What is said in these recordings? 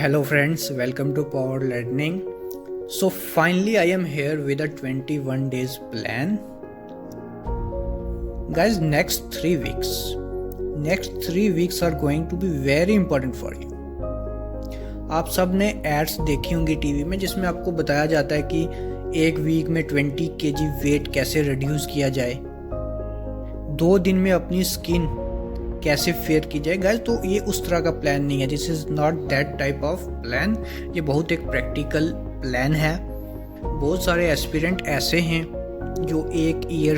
Hello friends, welcome to Power Learning. So finally I am here with a 21 days plan. Guys, next 3 weeks are going to be very important for you. आप सब ने ads देखी होंगी TV में जिसमें आपको बताया जाता है कि एक वीक में 20 kg वेट कैसे रिड्यूस किया जाए, 2 दिन में अपनी स्किन कैसे फेयर की जाए। गाइस, तो ये उस तरह का प्लान नहीं है। This is not that type of plan. ये बहुत एक प्रैक्टिकल प्लान है। बहुत सारे एस्पिरेंट ऐसे हैं जो 1 ईयर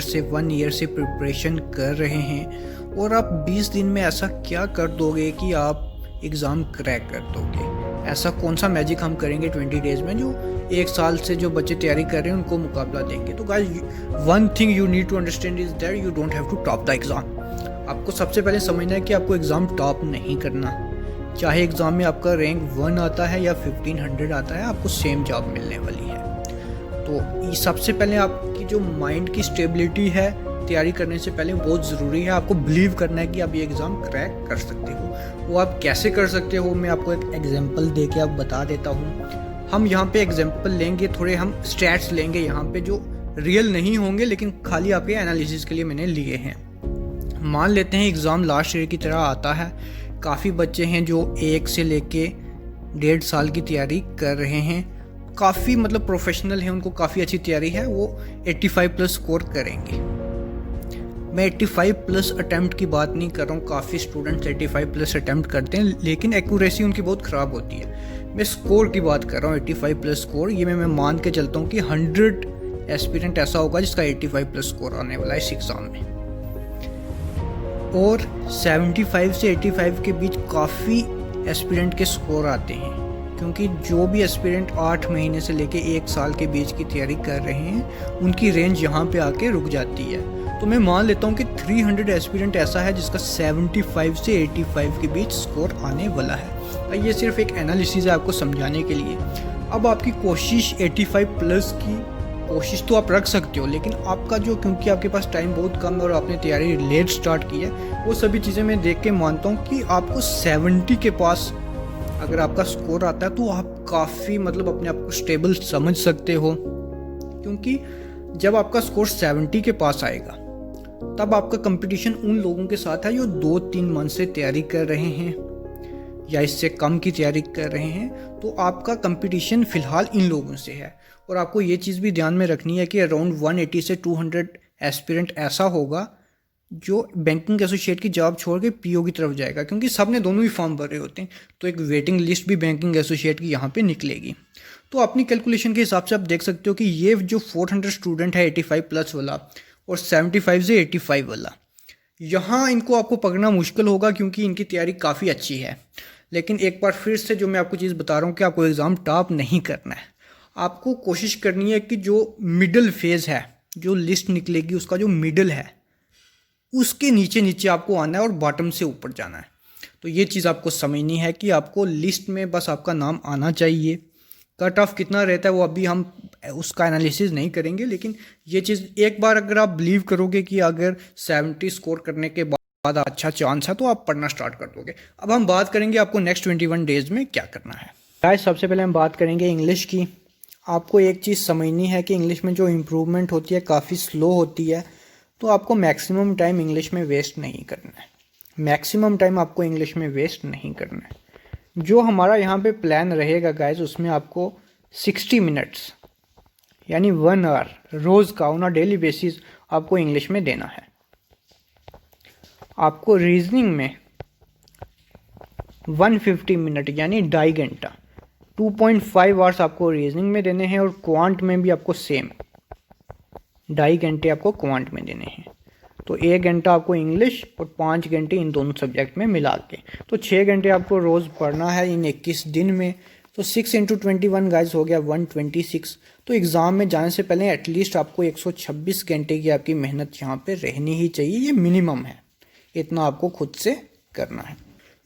से प्रिपरेशन कर रहे हैं और आप 20 दिन में ऐसा क्या कर दोगे कि आप एग्ज़ाम क्रैक कर दोगे। ऐसा कौन सा मैजिक हम करेंगे 20 डेज़ में जो 1 साल से जो बच्चे तैयारी कर रहे हैं उनको मुकाबला देंगे। तो guys, one thing you need to understand is that you don't have to top the exam. आपको सबसे पहले समझना है कि आपको एग्ज़ाम टॉप नहीं करना। चाहे एग्ज़ाम में आपका रैंक 1 आता है या 1500 आता है, आपको सेम जॉब मिलने वाली है। तो सबसे पहले आपकी जो माइंड की स्टेबिलिटी है तैयारी करने से पहले बहुत ज़रूरी है। आपको बिलीव करना है कि आप ये एग्ज़ाम क्रैक कर सकते हो। वो आप कैसे कर सकते हो, मैं आपको एक एग्जांपल दे के आप बता देता हूँ। हम यहाँ पे एग्जांपल लेंगे, थोड़े हम स्टैट्स लेंगे यहाँ पे जो रियल नहीं होंगे लेकिन खाली आपके एनालिसिस के लिए मैंने लिए हैं। मान लेते हैं एग्ज़ाम लास्ट ईयर की तरह आता है। काफ़ी बच्चे हैं जो 1 से लेके 1.5 साल की तैयारी कर रहे हैं। काफ़ी मतलब प्रोफेशनल हैं, उनको काफ़ी अच्छी तैयारी है, वो 85 प्लस स्कोर करेंगे। मैं 85 प्लस अटैम्प्ट की बात नहीं कर रहा हूँ। काफ़ी स्टूडेंट्स 85 प्लस अटैम्प्ट करते हैं लेकिन एक्यूरेसी उनकी बहुत ख़राब होती है। मैं स्कोर की बात कर रहा हूँ, 85 प्लस स्कोर। ये मैं मान के चलता हूँ कि 100 एस्पिरेंट ऐसा होगा जिसका 85 प्लस स्कोर आने वाला है इस एग्ज़ाम में। और 75 से 85 के बीच काफ़ी एस्पिरेंट के स्कोर आते हैं, क्योंकि जो भी एस्पिरेंट 8 महीने से लेके 1 साल के बीच की तैयारी कर रहे हैं उनकी रेंज यहाँ पे आके रुक जाती है। तो मैं मान लेता हूँ कि 300 एस्पिरेंट ऐसा है जिसका 75 से 85 के बीच स्कोर आने वाला है। ये सिर्फ एक एनालिसिस है आपको समझाने के लिए। अब आपकी कोशिश 85 प्लस की कोशिश तो आप रख सकते हो, लेकिन आपका जो, क्योंकि आपके पास टाइम बहुत कम है और आपने तैयारी लेट स्टार्ट की है, वो सभी चीज़ें मैं देख के मानता हूँ कि आपको 70 के पास अगर आपका स्कोर आता है तो आप काफ़ी मतलब अपने आप को स्टेबल समझ सकते हो। क्योंकि जब आपका स्कोर 70 के पास आएगा तब आपका कंपटीशन उन लोगों के साथ है जो 2-3 मंथ से तैयारी कर रहे हैं या इससे कम की तैयारी कर रहे हैं। तो आपका कंपटीशन फ़िलहाल इन लोगों से है। और आपको ये चीज़ भी ध्यान में रखनी है कि अराउंड 180 से 200 एस्पिरेंट ऐसा होगा जो बैंकिंग एसोसिएट की जॉब छोड़ के पीओ की तरफ जाएगा, क्योंकि सब ने दोनों ही फॉर्म भरे होते हैं। तो एक वेटिंग लिस्ट भी बैंकिंग एसोसिएट की यहाँ पे निकलेगी। तो अपनी कैलकुलेशन के हिसाब से आप देख सकते हो कि ये जो 400 स्टूडेंट है 85 प्लस वाला और 75 से 85 वाला, यहाँ इनको आपको पकड़ना मुश्किल होगा क्योंकि इनकी तैयारी काफ़ी अच्छी है। लेकिन एक बार फिर से जो मैं आपको चीज़ बता रहा हूँ कि आपको एग्ज़ाम टॉप नहीं करना है। आपको कोशिश करनी है कि जो मिडिल फेज़ है, जो लिस्ट निकलेगी उसका जो मिडिल है उसके नीचे नीचे आपको आना है और बॉटम से ऊपर जाना है। तो ये चीज़ आपको समझनी है कि आपको लिस्ट में बस आपका नाम आना चाहिए। कट ऑफ कितना रहता है वो अभी हम उसका एनालिसिस नहीं करेंगे, लेकिन ये चीज़ एक बार अगर आप बिलीव करोगे कि अगर 70 स्कोर करने के बाद अच्छा चांस है तो आप पढ़ना स्टार्ट कर दोगे। अब हम बात करेंगे आपको नेक्स्ट 21 डेज़ में क्या करना है। गाइस, सबसे पहले हम बात करेंगे इंग्लिश की। आपको एक चीज़ समझनी है कि इंग्लिश में जो इम्प्रूवमेंट होती है काफ़ी स्लो होती है। तो आपको मैक्सिमम टाइम इंग्लिश में वेस्ट नहीं करना है। मैक्सिमम टाइम आपको इंग्लिश में वेस्ट नहीं करना है। जो हमारा यहाँ पे प्लान रहेगा गाइस, उसमें आपको 60 मिनट्स यानी 1 आवर रोज़ का ऑन अ डेली बेसिस आपको इंग्लिश में देना है। आपको रीजनिंग में 150 मिनट यानी 2.5 घंटा 2.5 आवर्स आपको रीजनिंग में देने हैं और क्वांट में भी आपको सेम 2.5 घंटे आपको क्वांट में देने हैं। तो 1 घंटा आपको इंग्लिश और 5 घंटे इन दोनों सब्जेक्ट में मिला के, तो 6 घंटे आपको रोज़ पढ़ना है इन 21 दिन में। तो 6 × 21 गाइज हो गया 126। तो एग्ज़ाम में जाने से पहले एटलीस्ट आपको 126 घंटे की आपकी मेहनत यहाँ पे रहनी ही चाहिए। ये मिनिमम है, इतना आपको खुद से करना है।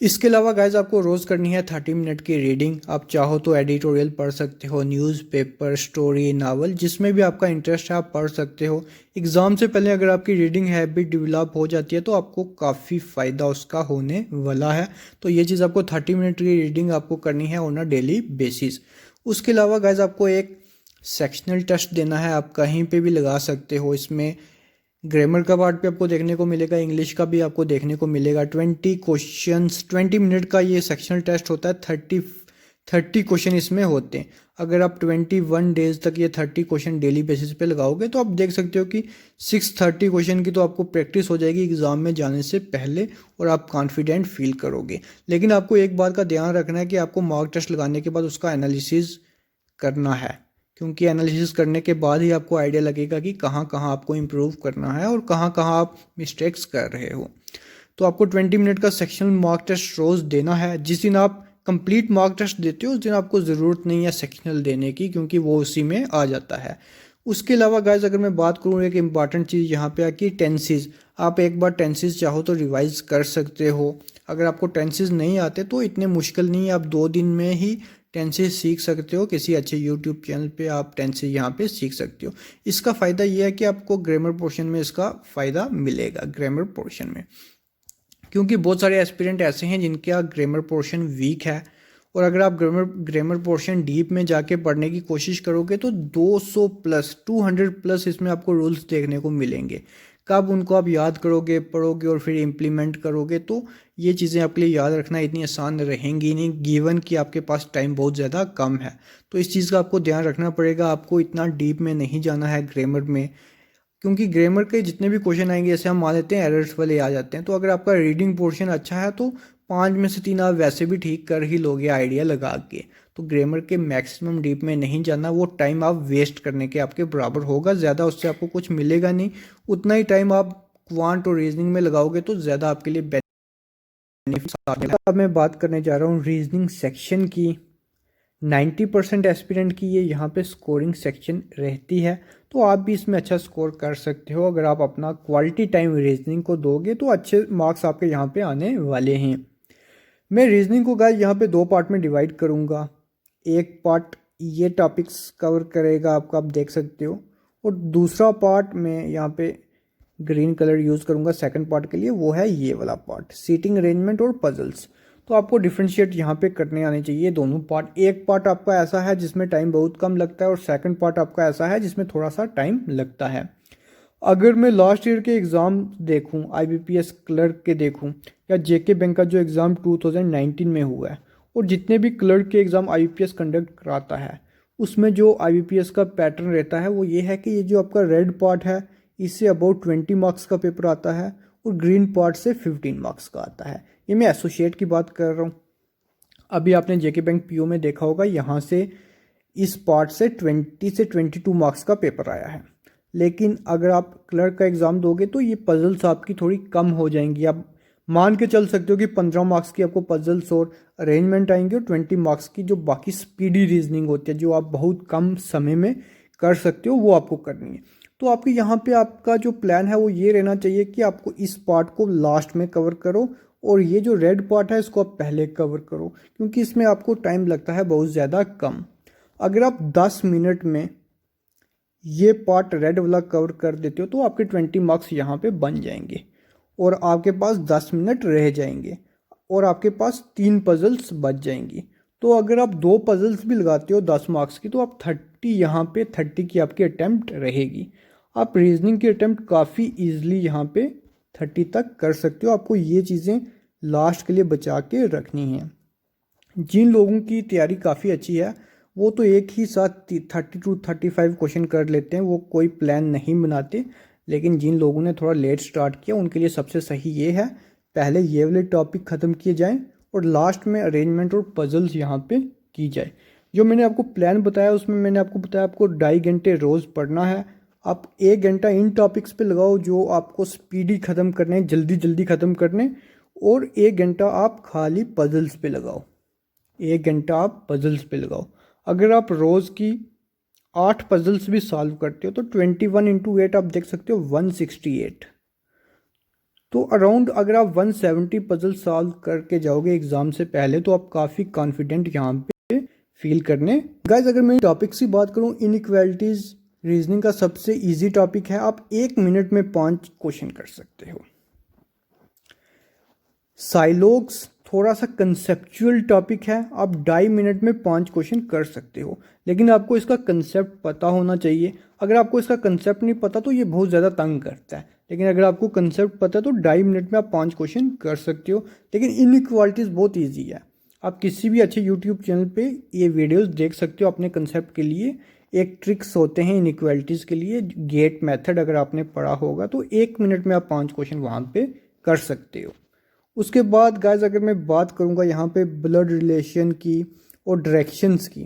इसके अलावा गाइज आपको रोज़ करनी है 30 मिनट की रीडिंग। आप चाहो तो एडिटोरियल पढ़ सकते हो, न्यूज़पेपर, स्टोरी, नावल, जिसमें भी आपका इंटरेस्ट है आप पढ़ सकते हो। एग्ज़ाम से पहले अगर आपकी रीडिंग हैबिट डेवलप हो जाती है तो आपको काफ़ी फ़ायदा उसका होने वाला है। तो ये चीज़ आपको 30 मिनट की रीडिंग आपको करनी है ऑन अ डेली बेसिस। उसके अलावा गाइज आपको एक सेक्शनल टेस्ट देना है, आप कहीं पे भी लगा सकते हो। इसमें ग्रामर का पार्ट भी आपको देखने को मिलेगा, इंग्लिश का भी आपको देखने को मिलेगा। 20 क्वेश्चंस 20 मिनट का ये सेक्शनल टेस्ट होता है। 30 क्वेश्चन इसमें होते हैं। अगर आप 21 डेज तक ये 30 क्वेश्चन डेली बेसिस पे लगाओगे तो आप देख सकते हो कि 630 क्वेश्चन की तो आपको प्रैक्टिस हो जाएगी एग्ज़ाम में जाने से पहले, और आप कॉन्फिडेंट फील करोगे। लेकिन आपको एक बात का ध्यान रखना है कि आपको मॉक टेस्ट लगाने के बाद उसका एनालिसिस करना है, क्योंकि एनालिसिस करने के बाद ही आपको आइडिया लगेगा कि कहाँ कहाँ आपको इम्प्रूव करना है और कहाँ कहाँ आप मिस्टेक्स कर रहे हो। तो आपको 20 मिनट का सेक्शनल मॉक टेस्ट रोज़ देना है। जिस दिन आप कंप्लीट मॉक टेस्ट देते हो उस दिन आपको ज़रूरत नहीं है सेक्शनल देने की, क्योंकि वो उसी में आ जाता है। उसके अलावा गाइज अगर मैं बात करूँ, एक इम्पॉर्टेंट चीज़ यहाँ पे आती है टेंसेस। आप एक बार टेंसेस चाहो तो रिवाइज कर सकते हो। अगर आपको टेंसेस नहीं आते तो इतने मुश्किल नहीं है, आप 2 दिन में ही टेंसेस सीख सकते हो। किसी अच्छे यूट्यूब चैनल पे आप टेंसेस यहाँ पे सीख सकते हो। इसका फ़ायदा ये है कि आपको ग्रामर पोर्शन में इसका फ़ायदा मिलेगा, ग्रामर पोर्शन में, क्योंकि बहुत सारे एस्पिरेंट ऐसे हैं जिनका ग्रामर पोर्शन वीक है। और अगर आप ग्रामर पोर्शन डीप में जाके पढ़ने की कोशिश करोगे तो 200 प्लस 200 प्लस इसमें आपको रूल्स देखने को मिलेंगे। कब उनको आप याद करोगे, पढ़ोगे और फिर इम्प्लीमेंट करोगे, तो ये चीज़ें आपके लिए याद रखना इतनी आसान रहेंगी नहीं, गिवन कि आपके पास टाइम बहुत ज़्यादा कम है। तो इस चीज़ का आपको ध्यान रखना पड़ेगा। आपको इतना डीप में नहीं जाना है ग्रामर में, क्योंकि ग्रामर के जितने भी क्वेश्चन आएंगे, जैसे हम मान लेते हैं एरर्स वाले आ जाते हैं, तो अगर आपका रीडिंग पोर्शन अच्छा है तो 5 में से 3 आप वैसे भी ठीक कर ही लोगे आइडिया लगा के। तो ग्रामर के मैक्सिमम डीप में नहीं जाना, वो टाइम आप वेस्ट करने के आपके बराबर होगा। ज़्यादा उससे आपको कुछ मिलेगा नहीं। उतना ही टाइम आप क्वांट और रीजनिंग में लगाओगे तो ज़्यादा आपके लिए बेनिफिट्स आने लगा। अब मैं बात करने जा रहा हूँ रीजनिंग सेक्शन की। 90% एस्पिरेंट की ये यहाँ पे स्कोरिंग सेक्शन रहती है, तो आप भी इसमें अच्छा स्कोर कर सकते हो। अगर आप अपना क्वालिटी टाइम रीजनिंग को दोगे तो अच्छे मार्क्स आपके यहाँ पे आने वाले हैं। मैं रीजनिंग को गाइस यहाँ पे 2 पार्ट में डिवाइड करूँगा। एक पार्ट ये टॉपिक्स कवर करेगा आपका, आप देख सकते हो, और दूसरा पार्ट मैं यहाँ पे ग्रीन कलर यूज़ करूँगा सेकंड पार्ट के लिए, वो है ये वाला पार्ट, सीटिंग अरेंजमेंट और पजल्स। तो आपको डिफ्रेंशिएट यहाँ पे करने आने चाहिए दोनों पार्ट। एक पार्ट आपका ऐसा है जिसमें टाइम बहुत कम लगता है और सेकंड पार्ट आपका ऐसा है जिसमें थोड़ा सा टाइम लगता है। अगर मैं लास्ट ईयर के एग्ज़ाम देखूं, आईबीपीएस क्लर्क के देखूं, या जेके बैंक का जो एग्ज़ाम 2019 में हुआ है, और जितने भी क्लर्क के एग्ज़ाम आईबीपीएस कंडक्ट कराता है, उसमें जो आईबीपीएस का पैटर्न रहता है वो ये है कि ये जो आपका रेड पार्ट है इससे अबाउट 20 मार्क्स का पेपर आता है और ग्रीन पार्ट से 15 मार्क्स का आता है। ये मैं एसोसिएट की बात कर रहा हूँ। अभी आपने जेके बैंक पीओ में देखा होगा, यहाँ से इस पार्ट से 20 से 22 मार्क्स का पेपर आया है। लेकिन अगर आप क्लर्क का एग्ज़ाम दोगे तो ये पजल्स आपकी थोड़ी कम हो जाएंगी। आप मान के चल सकते हो कि 15 मार्क्स की आपको पजल्स और अरेंजमेंट आएंगे और 20 मार्क्स की जो बाकी स्पीडी रीजनिंग होती है, जो आप बहुत कम समय में कर सकते हो, वो आपको करनी है। तो आपके यहाँ पे आपका जो प्लान है वो ये रहना चाहिए कि आपको इस पार्ट को लास्ट में कवर करो और ये जो रेड पार्ट है इसको आप पहले कवर करो, क्योंकि इसमें आपको टाइम लगता है बहुत ज़्यादा कम। अगर आप 10 मिनट में ये पार्ट रेड वाला कवर कर देते हो तो आपके 20 मार्क्स यहाँ पे बन जाएंगे और आपके पास 10 मिनट रह जाएंगे और आपके पास 3 पजल्स बच जाएंगी। तो अगर आप 2 पजल्स भी लगाते हो 10 मार्क्स की, तो आप 30 यहाँ पे 30 की आपकी अटैम्प्ट रहेगी। आप रीजनिंग की अटैम्प्ट काफ़ी ईजिली यहाँ पे 30 तक कर सकते हो। आपको ये चीज़ें लास्ट के लिए बचा के रखनी है। जिन लोगों की तैयारी काफ़ी अच्छी है वो तो एक ही साथ 30 to 35 क्वेश्चन कर लेते हैं, वो कोई प्लान नहीं बनाते। लेकिन जिन लोगों ने थोड़ा लेट स्टार्ट किया उनके लिए सबसे सही ये है, पहले ये वाले टॉपिक ख़त्म किए जाएं और लास्ट में अरेंजमेंट और पजल्स यहाँ पे की जाए। जो मैंने आपको प्लान बताया उसमें मैंने आपको बताया आपको 2.5 घंटे रोज़ पढ़ना है। आप 1 घंटा इन टॉपिक्स पे लगाओ जो आपको स्पीडी ख़त्म करने, जल्दी जल्दी ख़त्म करने, और 1 घंटा आप खाली पजल्स पे लगाओ। 1 घंटा आप पजल्स पे लगाओ। अगर आप रोज़ की 8 पजल्स भी सॉल्व करते हो तो 21 × 8 आप देख सकते हो 168। तो अराउंड अगर आप 170 पजल सॉल्व करके जाओगे एग्ज़ाम से पहले तो आप काफ़ी कॉन्फिडेंट यहाँ पे फील करने। गाइज अगर मैं टॉपिक की बात करूँ, इनइक्वालिटीज़ रीजनिंग का सबसे इजी टॉपिक है। आप 1 मिनट में 5 क्वेश्चन कर सकते हो। साइलोग्स थोड़ा सा कंसेप्चुअल टॉपिक है, आप 2.5 मिनट में 5 क्वेश्चन कर सकते हो, लेकिन आपको इसका कंसेप्ट पता होना चाहिए। अगर आपको इसका कंसेप्ट नहीं पता तो ये बहुत ज़्यादा तंग करता है, लेकिन अगर आपको कंसेप्ट पता है तो 2.5 मिनट में आप 5 क्वेश्चन कर सकते हो। लेकिन इनइक्वालिटीज़ बहुत ईजी है, आप किसी भी अच्छे यूट्यूब चैनल पे ये वीडियोस देख सकते हो अपने कंसेप्ट के लिए। एक ट्रिक्स होते हैं इनइक्वालिटीज़ के लिए, गेट मेथड अगर आपने पढ़ा होगा तो 1 मिनट में आप 5 क्वेश्चन वहाँ पे कर सकते हो। उसके बाद गाइस अगर मैं बात करूँगा यहाँ पे ब्लड रिलेशन की और डायरेक्शंस की,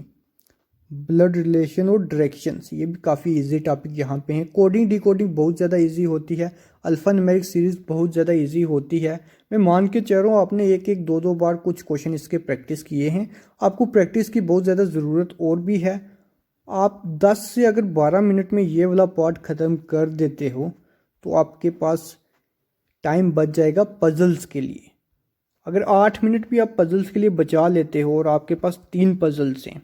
ब्लड रिलेशन और डायरेक्शंस ये भी काफ़ी इजी टॉपिक यहाँ पे हैं। कोडिंग डिकोडिंग बहुत ज़्यादा इजी होती है, अल्फ़ा न्यूमेरिक सीरीज़ बहुत ज़्यादा इजी होती है। मैं मान के चल रहा हूँ आपने एक एक दो बार कुछ क्वेश्चन इसके प्रैक्टिस किए हैं, आपको प्रैक्टिस की बहुत ज़्यादा ज़रूरत और भी है। आप 10 से अगर 12 मिनट में ये वाला पार्ट ख़त्म कर देते हो तो आपके पास टाइम बच जाएगा पजल्स के लिए। अगर 8 मिनट भी आप पजल्स के लिए बचा लेते हो और आपके पास 3 पजल्स हैं,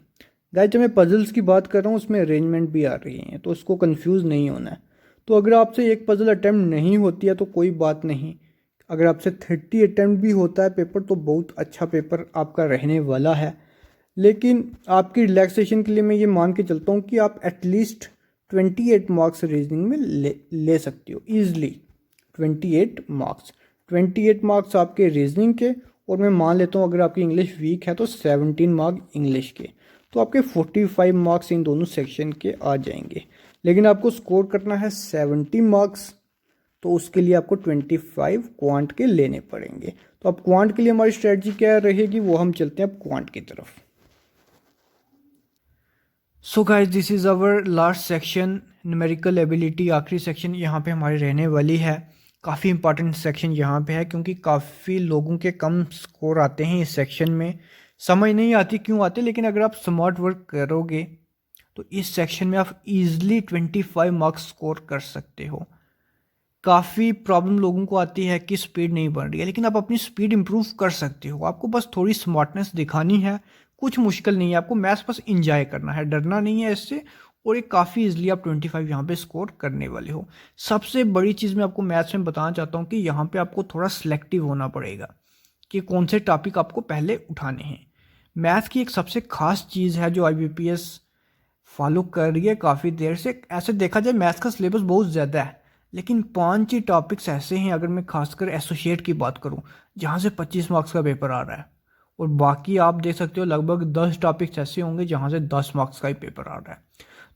गाइस जब मैं पजल्स की बात कर रहा हूँ उसमें अरेंजमेंट भी आ रही हैं, तो उसको कंफ्यूज नहीं होना है। तो अगर आपसे एक पजल अटैम्प्ट नहीं होती है तो कोई बात नहीं, अगर आपसे 30 अटैम्प्ट भी होता है पेपर तो बहुत अच्छा पेपर आपका रहने वाला है। लेकिन आपकी रिलैक्सेशन के लिए मैं ये मान के चलता हूँ कि आप एटलीस्ट 28 मार्क्स रीजनिंग में ले सकते हो ईजिली। 28 मार्क्स आपके रीजनिंग के, और मैं मान लेता हूँ अगर आपकी इंग्लिश वीक है तो 17 मार्क्स इंग्लिश के, तो आपके 45 मार्क्स इन दोनों सेक्शन के आ जाएंगे। लेकिन आपको स्कोर करना है 70 मार्क्स, तो उसके लिए आपको 25 क्वांट के लेने पड़ेंगे। तो अब क्वांट के लिए हमारी स्ट्रेटजी क्या रहेगी वो हम चलते हैं अब क्वांट की तरफ। So guys this is our last section, numerical ability, आखिरी सेक्शन यहाँ पे हमारी रहने वाली है। काफ़ी इंपॉर्टेंट सेक्शन यहाँ पे है क्योंकि काफ़ी लोगों के कम स्कोर आते हैं इस सेक्शन में। समझ नहीं आती क्यों आते, लेकिन अगर आप स्मार्ट वर्क करोगे तो इस सेक्शन में आप इजीली 25 मार्क्स स्कोर कर सकते हो। काफ़ी प्रॉब्लम लोगों को आती है कि स्पीड नहीं बन रही है, लेकिन आप अपनी स्पीड इंप्रूव कर सकते हो। आपको बस थोड़ी स्मार्टनेस दिखानी है, कुछ मुश्किल नहीं है, आपको मैथ्स बस इंजॉय करना है, डरना नहीं है इससे। और ये काफ़ी इजीली आप 25 यहाँ पे स्कोर करने वाले हो। सबसे बड़ी चीज़ मैं आपको मैथ्स में बताना चाहता हूँ कि यहाँ पे आपको थोड़ा सिलेक्टिव होना पड़ेगा कि कौन से टॉपिक आपको पहले उठाने हैं। मैथ की एक सबसे खास चीज़ है जो IBPS फॉलो कर रही है काफ़ी देर से। ऐसे देखा जाए मैथ्स का सिलेबस बहुत ज़्यादा है, लेकिन 5 ही टॉपिक्स ऐसे हैं, अगर मैं खासकर एसोसिएट की बात करूं जहां से 25 मार्क्स का पेपर आ रहा है, और बाकी आप देख सकते हो लगभग 10 टॉपिक्स ऐसे होंगे जहां से 10 मार्क्स का ही पेपर आ रहा है।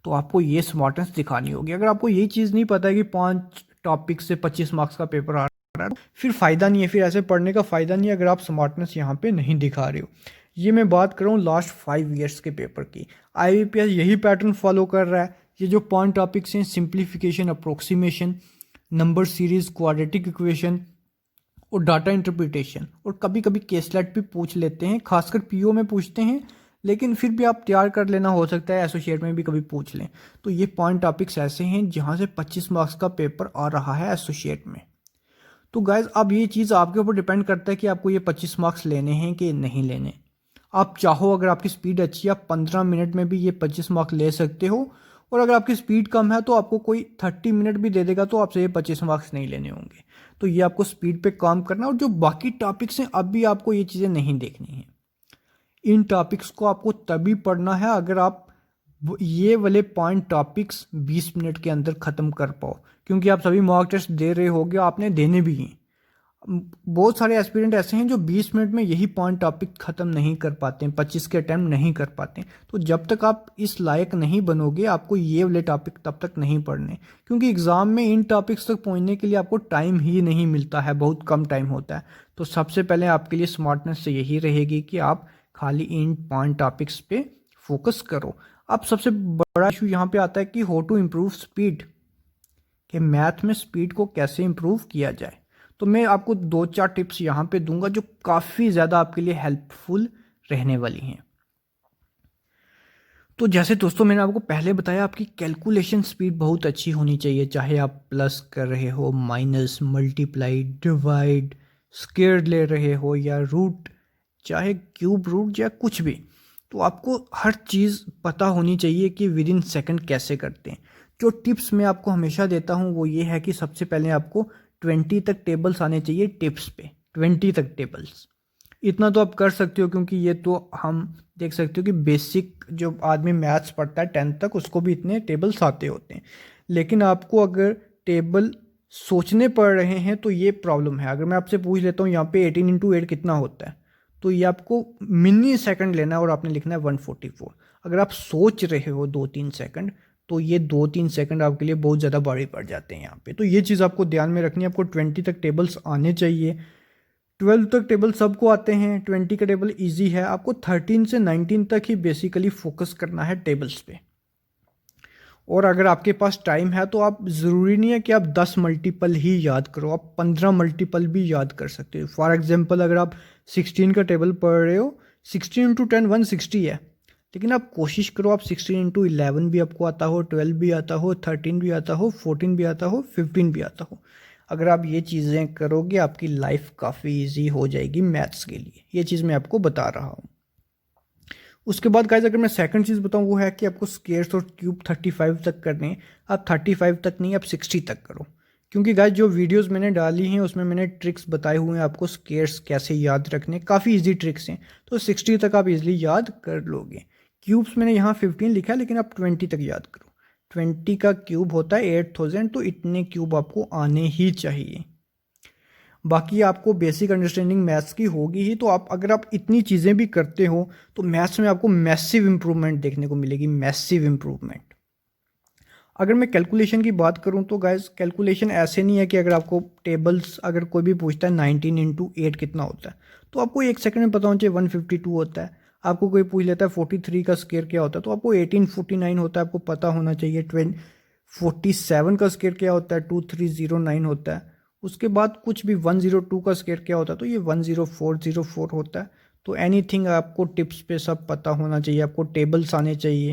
तो आपको ये स्मार्टनेस दिखानी होगी। अगर आपको ये चीज़ नहीं पता है कि 5 टॉपिक से 25 मार्क्स का पेपर आ रहा है, फिर फ़ायदा नहीं है, फिर ऐसे पढ़ने का फ़ायदा नहीं है अगर आप स्मार्टनेस यहाँ पे नहीं दिखा रहे हो। ये मैं बात कर रहा हूँ लास्ट 5 ईयर्स के पेपर की। IBPS यही पैटर्न फॉलो कर रहा है। ये जो 5 टॉपिक्स हैं, simplification, approximation, number series, quadratic equation और डाटा इंटरप्रिटेशन, और कभी कभी केसलेट भी पूछ लेते हैं, खासकर PO में पूछते हैं, लेकिन फिर भी आप तैयार कर लेना, हो सकता है एसोसिएट में भी कभी पूछ लें। तो ये 5 टॉपिक्स ऐसे हैं जहां से 25 मार्क्स का पेपर आ रहा है एसोसिएट में। तो गाइज अब ये चीज़ आपके ऊपर डिपेंड करता है कि आपको ये 25 मार्क्स लेने हैं कि नहीं लेने। आप चाहो, अगर आपकी स्पीड अच्छी है, आप 15 मिनट में भी ये 25 मार्क्स ले सकते हो, और अगर आपकी स्पीड कम है तो आपको कोई 30 मिनट भी दे देगा तो आपसे ये 25 मार्क्स नहीं लेने होंगे। तो ये आपको स्पीड पे काम करना है, और जो बाकी टॉपिक्स हैं अब भी आपको ये चीज़ें नहीं देखनी हैं। इन टॉपिक्स को आपको तभी पढ़ना है अगर आप ये वाले 5 टॉपिक्स 20 मिनट के अंदर ख़त्म कर पाओ, क्योंकि आप सभी मॉक टेस्ट दे रहे होगे, आपने देने भी हैं। बहुत सारे एस्पिरेंट ऐसे हैं जो 20 मिनट में यही 5 टॉपिक ख़त्म नहीं कर पाते हैं, 25 के अटैम्प्ट नहीं कर पाते हैं। तो जब तक आप इस लायक नहीं बनोगे आपको ये वाले टॉपिक तब तक नहीं पढ़ने, क्योंकि एग्ज़ाम में इन टॉपिक्स तक पहुंचने के लिए आपको टाइम ही नहीं मिलता है, बहुत कम टाइम होता है। तो सबसे पहले आपके लिए स्मार्टनेस से यही रहेगी कि आप खाली इन 5 टॉपिक्स पे फोकस करो। अब सबसे बड़ा इशू यहाँ पे आता है कि हाउ टू इम्प्रूव स्पीड, कि मैथ में स्पीड को कैसे इम्प्रूव किया जाए। तो मैं आपको 2-4 टिप्स यहाँ पे दूंगा जो काफ़ी ज़्यादा आपके लिए हेल्पफुल रहने वाली हैं। तो जैसे दोस्तों मैंने आपको पहले बताया, आपकी कैलकुलेशन स्पीड बहुत अच्छी होनी चाहिए, चाहे आप प्लस कर रहे हो, माइनस, मल्टीप्लाई, डिवाइड, स्क्वायर ले रहे हो या रूट, चाहे क्यूब रूट या कुछ भी। तो आपको हर चीज़ पता होनी चाहिए कि विद इन सेकेंड कैसे करते हैं। जो टिप्स मैं आपको हमेशा देता हूँ वो ये है कि सबसे पहले आपको 20 तक टेबल्स आने चाहिए टिप्स पे, 20 तक टेबल्स। इतना तो आप कर सकते हो, क्योंकि ये तो हम देख सकते हो कि बेसिक जो आदमी मैथ्स पढ़ता है 10th तक, उसको भी इतने टेबल्स आते होते हैं। लेकिन आपको अगर टेबल सोचने पड़ रहे हैं तो ये प्रॉब्लम है। अगर मैं आपसे पूछ लेता हूँ यहाँ पे 18 इंटू 8 कितना होता है, तो ये आपको मिनी सेकंड लेना है और आपने लिखना है 144। अगर आप सोच रहे हो 2-3 सेकंड, तो ये 2-3 सेकंड आपके लिए बहुत ज़्यादा भारी पड़ जाते हैं यहाँ पे। तो ये चीज़ आपको ध्यान में रखनी है। आपको 20 तक टेबल्स आने चाहिए। 12 तक टेबल सबको आते हैं, 20 का टेबल इजी है। आपको 13 से 19 तक ही बेसिकली फोकस करना है टेबल्स पे। और अगर आपके पास टाइम है तो आप ज़रूरी नहीं है कि आप 10 मल्टीपल ही याद करो, आप 15 मल्टीपल भी याद कर सकते हो। फॉर एग्जांपल अगर आप 16 का टेबल पढ़ रहे हो, 16 इंटू 10 160 है, लेकिन आप कोशिश करो आप 16 इंटू 11 भी आपको आता हो, 12 भी आता हो, 13 भी आता हो, 14 भी आता हो, 15 भी आता हो। अगर आप ये चीज़ें करोगे आपकी लाइफ काफ़ी इजी हो जाएगी मैथ्स के लिए। ये चीज़ मैं आपको बता रहा हूँ। उसके बाद गाइस अगर मैं सेकंड चीज़ बताऊँ वो है कि आपको स्क्वायर्स और क्यूब 35 तक करने हैं। आप 35 तक नहीं, आप 60 तक करो, क्योंकि गाइस जो वीडियोस मैंने डाली हैं उसमें मैंने ट्रिक्स बताए हुए हैं आपको स्क्वायर्स कैसे याद रखने, काफ़ी इजी ट्रिक्स हैं। तो 60 तक आप इजीली याद कर लोगे। क्यूब्स मैंने यहाँ 15 लिखा है, लेकिन आप 20 तक याद करो। 20 का क्यूब होता है 8000, तो इतने क्यूब आपको आने ही चाहिए। बाकी आपको बेसिक अंडरस्टैंडिंग मैथ्स की होगी ही, तो आप अगर आप इतनी चीज़ें भी करते हो तो मैथ्स में आपको मैसिव इंप्रूवमेंट देखने को मिलेगी, मैसिव इंप्रूवमेंट। अगर मैं कैलकुलेशन की बात करूं तो गाइस कैलकुलेशन ऐसे नहीं है कि अगर आपको टेबल्स अगर कोई भी पूछता है 19 इंटू 8 कितना होता है, तो आपको एक सेकंड में पता होना चाहिए 152 होता है। आपको कोई पूछ लेता है 43 का स्क्वायर क्या होता है, तो आपको 1849 होता है, आपको पता होना चाहिए। 47 का स्क्वायर क्या होता है, 2309 होता है। उसके बाद कुछ भी 102 का स्क्वायर क्या होता है, तो ये 10404 होता है। तो एनीथिंग आपको टिप्स पे सब पता होना चाहिए, आपको टेबल्स आने चाहिए।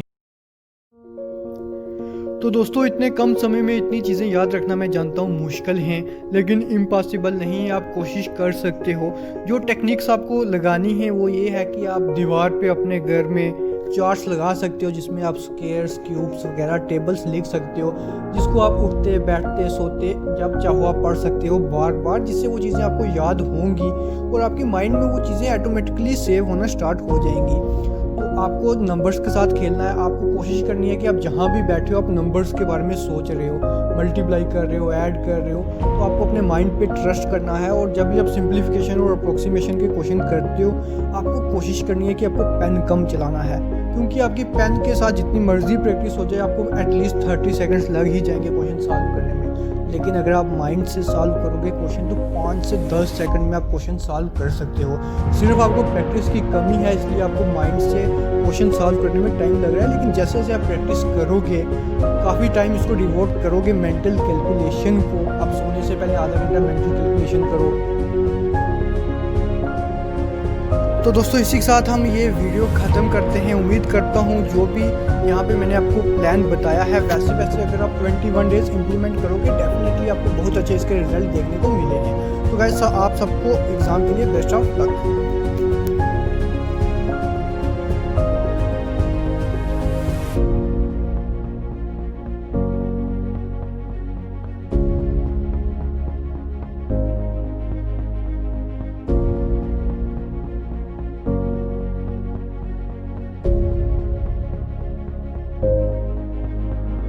तो दोस्तों इतने कम समय में इतनी चीज़ें याद रखना मैं जानता हूँ मुश्किल हैं, लेकिन इम्पॉसिबल नहीं है, आप कोशिश कर सकते हो। जो टेक्निक्स आपको लगानी है वो ये है कि आप दीवार पे अपने घर में चार्ट्स लगा सकते हो, जिसमें आप स्क्वायर्स, क्यूब्स वगैरह टेबल्स लिख सकते हो, जिसको आप उठते बैठते सोते जब चाहो आप पढ़ सकते हो बार बार, जिससे वो चीज़ें आपको याद होंगी और आपके माइंड में वो चीज़ें ऑटोमेटिकली सेव होना स्टार्ट हो जाएंगी। तो आपको नंबर्स के साथ खेलना है। आपको कोशिश करनी है कि आप जहाँ भी बैठे हो आप नंबर्स के बारे में सोच रहे हो, मल्टीप्लाई कर रहे हो, ऐड कर रहे हो, तो आपको अपने माइंड पे ट्रस्ट करना है। और जब भी आप सिंप्लीफिकेशन और अप्रोक्सीमेशन के क्वेश्चन करते हो, आपको कोशिश करनी है कि आपको पेन कम चलाना है, क्योंकि आपकी पेन के साथ जितनी मर्जी प्रैक्टिस हो जाए आपको एटलीस्ट 30 सेकेंड्स लग ही जाएंगे क्वेश्चन सॉल्व करने में। लेकिन अगर आप माइंड से सॉल्व करोगे क्वेश्चन तो 5 से 10 सेकंड में आप क्वेश्चन सॉल्व कर सकते हो। सिर्फ आपको प्रैक्टिस की कमी है, इसलिए आपको माइंड से क्वेश्चन सॉल्व करने में टाइम लग रहा है। लेकिन जैसे जैसे आप प्रैक्टिस करोगे, काफ़ी टाइम इसको डिवोट करोगे मेंटल कैलकुलेशन को। आप सोने से पहले आधा घंटा मेंटल कैलकुलेशन करो। तो दोस्तों इसी के साथ हम ये वीडियो ख़त्म करते हैं। उम्मीद करता हूँ जो भी यहाँ पे मैंने आपको प्लान बताया है वैसे वैसे अगर आप 21 डेज़ इंप्लीमेंट करोगे, डेफिनेटली आपको बहुत अच्छे इसके रिजल्ट देखने को मिलेंगे। तो गाइस आप सबको एग्ज़ाम के लिए बेस्ट ऑफ लक।